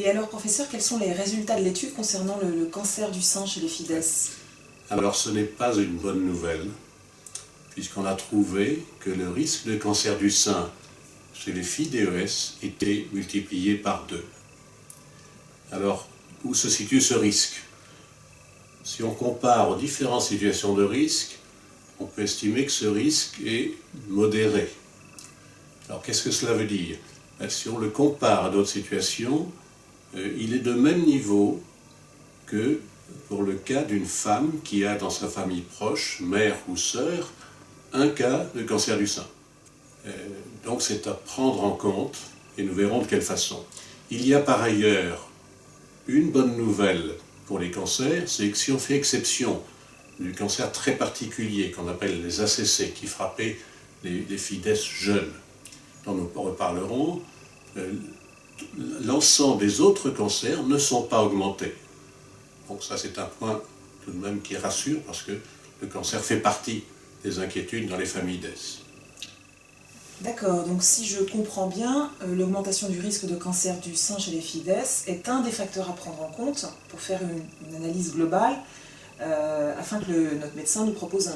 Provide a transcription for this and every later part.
Et alors, professeur, quels sont les résultats de l'étude concernant le cancer du sein chez les FIDES? Alors, ce n'est pas une bonne nouvelle, puisqu'on a trouvé que le risque de cancer du sein chez les filles DES était multiplié par 2. Alors, où se situe ce risque? Si on compare aux différentes situations de risque, on peut estimer que ce risque est modéré. Alors, qu'est-ce que cela veut dire? Si on le compare à d'autres situations, il est de même niveau que pour le cas d'une femme qui a dans sa famille proche, mère ou sœur, un cas de cancer du sein. Donc c'est à prendre en compte, et nous verrons de quelle façon. Il y a par ailleurs une bonne nouvelle pour les cancers, c'est que si on fait exception du cancer très particulier qu'on appelle les ACC, qui frappaient les FIDES jeunes, dont nous reparlerons, l'ensemble des autres cancers ne sont pas augmentés. Donc ça c'est un point tout de même qui rassure, parce que le cancer fait partie des inquiétudes dans les familles DES. D'accord, donc si je comprends bien, l'augmentation du risque de cancer du sein chez les FIDES est un des facteurs à prendre en compte pour faire une analyse globale, afin que notre médecin nous propose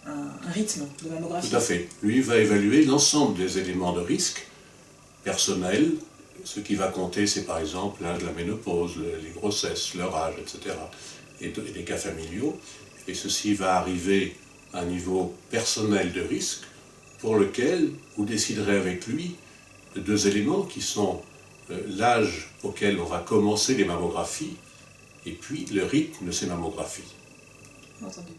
un rythme de mammographie. Tout à fait. Lui va évaluer l'ensemble des éléments de risque personnels. Ce qui va compter, c'est par exemple l'âge de la ménopause, les grossesses, leur âge, etc. et des cas familiaux. Et ceci va arriver à un niveau personnel de risque pour lequel vous déciderez avec lui de 2 éléments qui sont l'âge auquel on va commencer les mammographies et puis le rythme de ces mammographies. Entendu.